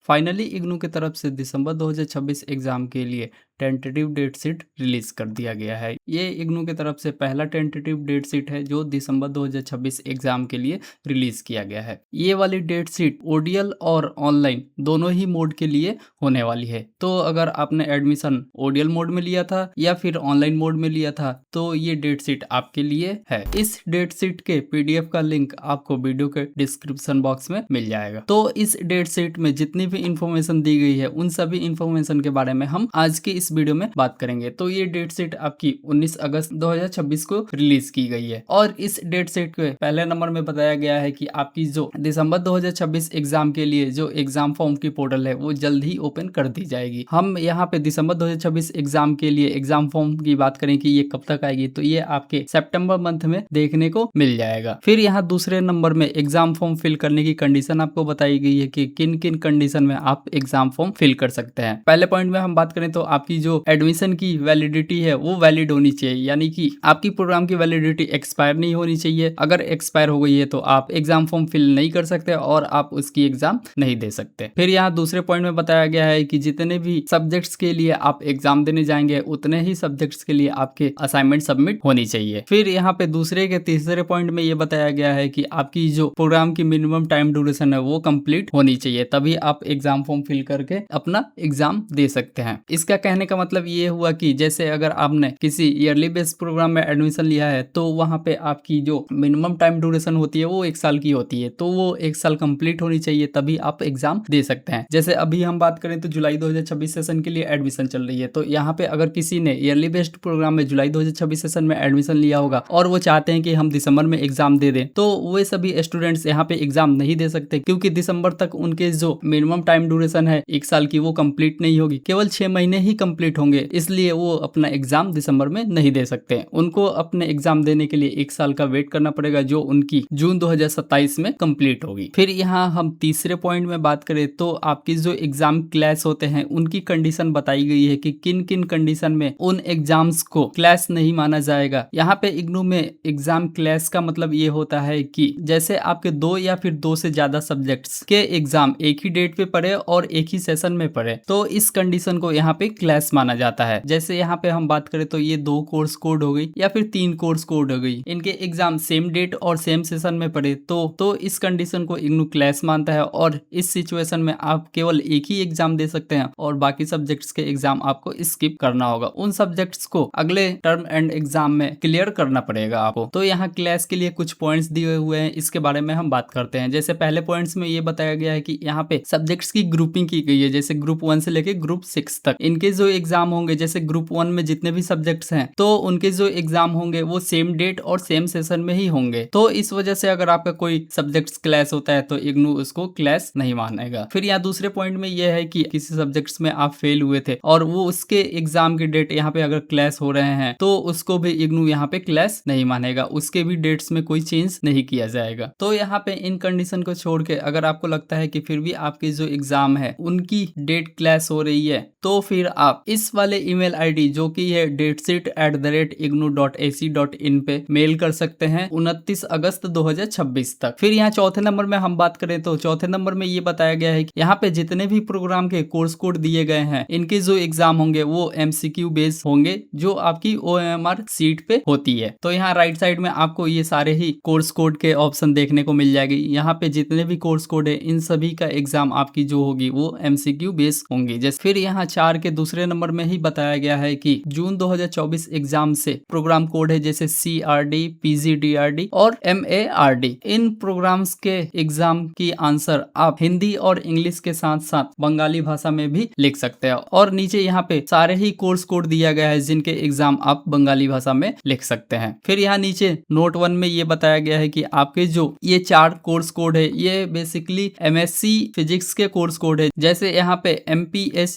Finally IGNOU की तरफ से दिसंबर 2026 एग्जाम के लिए टेंटेटिव डेट शीट रिलीज कर दिया गया है। ये इग्नू की तरफ से पहला टेंटेटिव डेट शीट है जो दिसंबर 2026 एग्जाम के लिए रिलीज किया गया है। ये वाली डेट शीट ओडीएल और ऑनलाइन दोनों ही मोड के लिए होने वाली है। तो अगर आपने एडमिशन ओडीएल मोड में लिया था या फिर ऑनलाइन मोड में लिया था तो ये डेट शीट आपके लिए है। इस डेट शीट के पीडीएफ का लिंक आपको वीडियो के डिस्क्रिप्शन बॉक्स में मिल जाएगा। तो इस डेट शीट में जितनी भी इंफॉर्मेशन दी गई है उन सभी इंफॉर्मेशन के बारे में हम आज की इस वीडियो में बात करेंगे। तो ये डेट शीट आपकी 19 अगस्त 2026 को रिलीज की गई है और इस डेट शीट के पहले नंबर में बताया गया है कि आपकी जो दिसंबर 2026 एग्जाम के लिए जो एग्जाम फॉर्म की पोर्टल है वो जल्द ही ओपन कर दी जाएगी। हम यहाँ पे दिसंबर 2026 एग्जाम के लिए एग्जाम फॉर्म की बात करें कि ये कब तक आएगी, तो ये आपके सितंबर मंथ में देखने को मिल जाएगा। फिर यहाँ दूसरे नंबर में एग्जाम फॉर्म फिल करने की कंडीशन आपको बताई गई है कि किन किन कंडीशन में आप एग्जाम फॉर्म फिल कर सकते हैं। पहले पॉइंट में हम बात करें तो आपकी जो एडमिशन की वैलिडिटी है वो वैलिड होनी चाहिए, यानी कि आपकी प्रोग्राम की वैलिडिटी एक्सपायर नहीं होनी चाहिए। अगर एक्सपायर हो गई है तो आप एग्जाम फॉर्म फिल नहीं कर सकते और आप उसकी एग्जाम नहीं दे सकते। फिर यहाँ दूसरे पॉइंट में बताया गया है कि जितने भी सब्जेक्ट्स के लिए आप एग्जाम देने जाएंगे उतने ही सब्जेक्ट्स के लिए आपके असाइनमेंट सबमिट होनी चाहिए। फिर यहाँ पे दूसरे के तीसरे पॉइंट में ये बताया गया है कि आपकी जो प्रोग्राम की मिनिमम टाइम ड्यूरेशन है वो कंप्लीट होनी चाहिए, तभी आप एग्जाम फॉर्म फिल करके अपना एग्जाम दे सकते हैं। इसका कहने का मतलब ये हुआ कि जैसे अगर आपने किसी ईयरली बेस्ड प्रोग्राम में एडमिशन लिया है तो वहां पे आपकी जो मिनिमम टाइम ड्यूरेशन होती है वो 1 साल की होती है, तो वो 1 साल कंप्लीट होनी चाहिए तभी आप एग्जाम दे सकते हैं। जैसे अभी हम बात करें तो जुलाई 2026 सेशन के लिए एडमिशन चल रही है, तो यहाँ पे अगर किसी ने ईयरली बेस्ड प्रोग्राम में जुलाई 2026 सेशन में एडमिशन लिया होगा और वो चाहते हैं कि हम दिसंबर में एग्जाम दे दें, तो वे सभी स्टूडेंट्स यहाँ पे एग्जाम नहीं दे सकते क्योंकि दिसंबर तक उनके जो मिनिमम टाइम ड्यूरेशन है 1 साल की वो कंप्लीट नहीं होगी, केवल 6 महीने ही कंप्लीट होंगे, इसलिए वो अपना एग्जाम दिसंबर में नहीं दे सकते। उनको अपने एग्जाम देने के लिए 1 साल का वेट करना पड़ेगा जो उनकी जून 2027 में कंप्लीट होगी। फिर यहाँ हम तीसरे पॉइंट में बात करें तो आपकी जो एग्जाम क्लास होते हैं उनकी कंडीशन बताई गई है कि किन किन कंडीशन में उन एग्जाम्स को क्लास नहीं माना जाएगा। यहाँ पे इग्नू में एग्जाम क्लास का मतलब ये होता है कि जैसे आपके 2 या फिर 2 से ज्यादा सब्जेक्ट्स के एग्जाम एक ही डेट पे पड़े और एक ही सेशन में पड़े, तो इस कंडीशन को यहाँ पे क्लास माना जाता है। जैसे यहाँ पे हम बात करें तो ये 2 कोर्स कोड हो गई या फिर 3 कोर्स कोड हो गई, इनके एग्जाम सेम डेट और सेम सेशन में पड़े तो इस कंडीशन को इग्नू क्लास मानता है और इस सिचुएशन में आप केवल एक ही एग्जाम दे सकते हैं और बाकी सब्जेक्ट्स के एग्जाम आपको स्किप करना होगा। उन सब्जेक्ट्स को अगले टर्म एंड एग्जाम में क्लियर करना पड़ेगा आपको। तो यहाँ क्लास के लिए कुछ पॉइंट्स दिए हुए हैं, इसके बारे में हम बात करते हैं। जैसे पहले पॉइंट्स में ये बताया गया है कि यहाँ पे सब्जेक्ट्स की ग्रुपिंग की गई है, जैसे ग्रुप 1 से लेके ग्रुप 6 तक इनके जो एग्जाम होंगे, जैसे ग्रुप 1 में जितने भी सब्जेक्ट्स हैं तो उनके जो एग्जाम होंगे वो सेम डेट और सेम सेशन में ही होंगे। तो इस वजह से अगर आपका कोई सब्जेक्ट्स क्लास होता है तो इग्नू उसको क्लास नहीं मानेगा। फिर यहाँ दूसरे पॉइंट में यह है कि किसी सब्जेक्ट्स में आप फेल हुए थे और वो उसके एग्जाम की डेट यहाँ पे अगर क्लास हो रहे हैं तो उसको भी इग्नू यहाँ पे क्लास नहीं मानेगा, उसके भी डेट्स में कोई चेंज नहीं किया जाएगा। तो यहाँ पे इन कंडीशन को छोड़ के अगर आपको लगता है कि फिर भी आपके जो एग्जाम है उनकी डेट क्लास हो रही है तो फिर आप इस वाले ईमेल आईडी जो कि है datesheet@ignu.ac.in पे मेल कर सकते हैं 29 अगस्त 2026 तक। फिर यहाँ चौथे नंबर में हम बात करें तो चौथे नंबर में ये बताया गया है कि यहाँ पे जितने भी प्रोग्राम के कोर्स कोड दिए गए हैं इनके जो एग्जाम होंगे वो MCQ बेस्ड होंगे जो आपकी OMR सीट पे होती है। तो यहाँ राइट साइड में आपको ये सारे ही कोर्स कोड के ऑप्शन देखने को मिल जाएगी। यहाँ पे जितने भी कोर्स कोड है इन सभी का एग्जाम आपकी जो होगी वो MCQ बेस्ड होंगी। जैसे फिर यहाँ 4 के दूसरे नंबर में ही बताया गया है कि जून 2024 एग्जाम से प्रोग्राम कोड है जैसे CRD, PGDRD और MARD, इन प्रोग्राम्स के एग्जाम की आंसर आप हिंदी और इंग्लिश के साथ साथ बंगाली भाषा में भी लिख सकते हैं। और नीचे यहाँ पे सारे ही कोर्स कोड दिया गया है जिनके एग्जाम आप बंगाली भाषा में लिख सकते हैं। फिर यहाँ नीचे नोट 1 में ये बताया गया है कि आपके जो ये 4 कोर्स कोड है ये बेसिकली MSc फिजिक्स के कोर्स कोड है। जैसे यहाँ पे MPS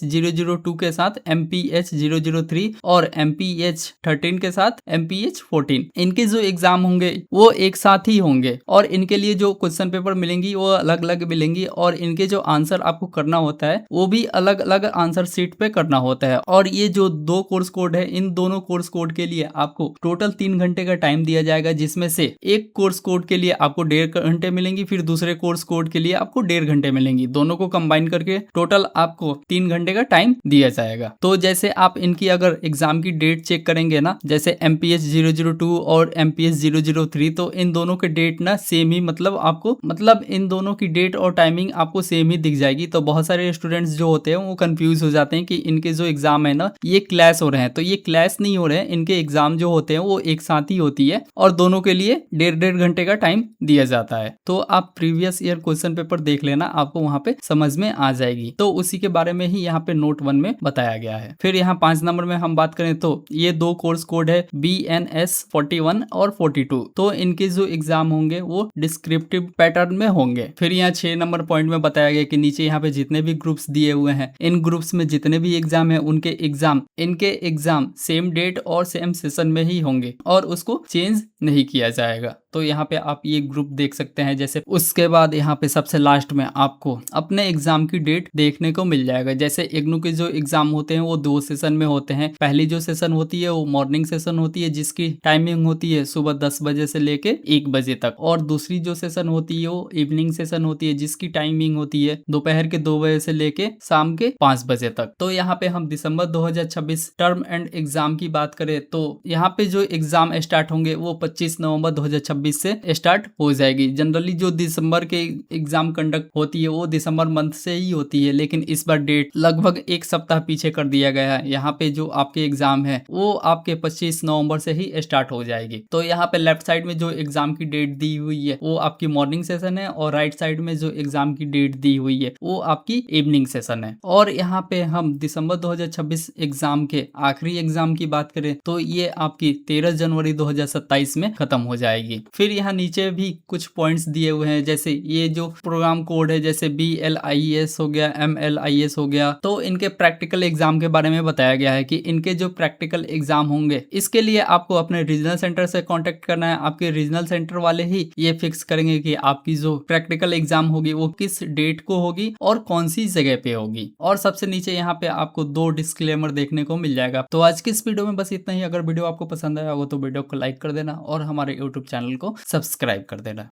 002 के साथ MPH 003 और MPH 13 के साथ MPH 14, इनके जो एग्जाम होंगे वो एक साथ ही होंगे और इनके लिए जो क्वेश्चन पेपर मिलेंगी वो अलग अलग मिलेंगी और इनके जो आंसर आपको करना होता है वो भी अलग अलग आंसर शीट पे करना होता है। और ये जो दो कोर्स कोड है, इन दोनों कोर्स कोड के लिए आपको टोटल 3 घंटे का टाइम दिया जाएगा, जिसमें से एक कोर्स कोड के लिए आपको 1.5 घंटे मिलेंगी, फिर दूसरे कोर्स कोड के लिए आपको 1.5 घंटे मिलेंगी। दोनों को कंबाइन करके टोटल आपको 3 घंटे का टाइम दिया जाएगा। तो जैसे आप इनकी अगर एग्जाम की डेट चेक करेंगे ना, जैसे MPH 002 और MPH 003, तो इन दोनों के डेट ना सेम ही, मतलब इन दोनों की डेट और टाइमिंग आपको सेम ही दिख जाएगी। तो बहुत सारे स्टूडेंट्स जो होते हैं वो कंफ्यूज हो जाते हैं कि इनके जो एग्जाम है ना ये क्लैश हो रहे हैं, तो ये क्लैश नहीं हो रहे हैं, इनके एग्जाम जो होते हैं वो एक साथ ही होती है और दोनों के लिए 1.5 घंटे का टाइम दिया जाता है। तो आप प्रीवियस ईयर क्वेश्चन पेपर देख लेना, आपको वहां पे समझ में आ जाएगी। तो उसी के बारे में ही यहाँ पे नोट 1 में बताया गया है। फिर यहाँ 5 नंबर में हम बात करें तो ये दो कोर्स कोड है BNS 41 और 42, तो इनके जो एग्जाम होंगे वो डिस्क्रिप्टिव पैटर्न में होंगे। फिर यहाँ 6 नंबर पॉइंट में बताया गया कि नीचे यहाँ पे जितने भी ग्रुप्स दिए हुए हैं, इन ग्रुप्स में जितने भी एग्जाम है इनके एग्जाम सेम डेट और सेम सेशन में ही होंगे और उसको चेंज नहीं किया जाएगा। तो यहाँ पे आप ये ग्रुप देख सकते हैं। जैसे उसके बाद यहाँ पे सबसे लास्ट में आपको अपने एग्जाम की डेट देखने को मिल जाएगा। जैसे इग्नू के जो एग्जाम होते हैं वो 2 सेशन में होते हैं। पहली जो सेशन होती है वो मॉर्निंग सेशन होती है, जिसकी टाइमिंग होती है सुबह 10 बजे से लेके 1 बजे तक, और दूसरी जो सेशन होती है वो इवनिंग सेशन होती है, जिसकी टाइमिंग होती है दोपहर के 2 बजे से लेके शाम के 5 बजे तक। तो यहाँ पे हम दिसंबर 2026 टर्म एंड एग्जाम की बात करें तो यहाँ पे जो एग्जाम स्टार्ट होंगे वो 25 नवंबर 2026 से स्टार्ट हो जाएगी। जनरली जो दिसंबर के एग्जाम कंडक्ट होती है वो दिसंबर मंथ से ही होती है, लेकिन इस बार डेट लगभग 1 सप्ताह पीछे कर दिया गया है। यहाँ पे जो आपके एग्जाम है वो आपके 25 नवंबर से ही स्टार्ट हो जाएगी। तो यहाँ पे लेफ्ट साइड में जो एग्जाम की डेट दी हुई है वो आपकी मॉर्निंग सेशन है और राइट साइड में जो एग्जाम की डेट दी हुई है वो आपकी इवनिंग सेशन है। और यहाँ पे हम दिसंबर 2026 एग्जाम के आखिरी एग्जाम की बात करें तो ये आपकी 13 जनवरी 2027 में खत्म हो जाएगी। फिर यहाँ नीचे भी कुछ पॉइंट्स दिए हुए हैं, जैसे ये जो प्रोग्राम कोड है जैसे BLIS हो गया, MLIS हो गया, तो इनके प्रैक्टिकल एग्जाम के बारे में बताया गया है कि इनके जो प्रैक्टिकल एग्जाम होंगे इसके लिए आपको अपने रीजनल सेंटर से कांटेक्ट करना है। आपके रीजनल सेंटर वाले ही ये फिक्स करेंगे कि आपकी जो प्रैक्टिकल एग्जाम होगी वो किस डेट को होगी और कौन सी जगह पे होगी। और सबसे नीचे यहाँ पे आपको 2 डिस्क्लेमर देखने को मिल जाएगा। तो आज की इस वीडियो में बस इतना ही। अगर वीडियो आपको पसंद आया होगा तो वीडियो को लाइक कर देना और हमारे यूट्यूब चैनल को सब्सक्राइब कर देना।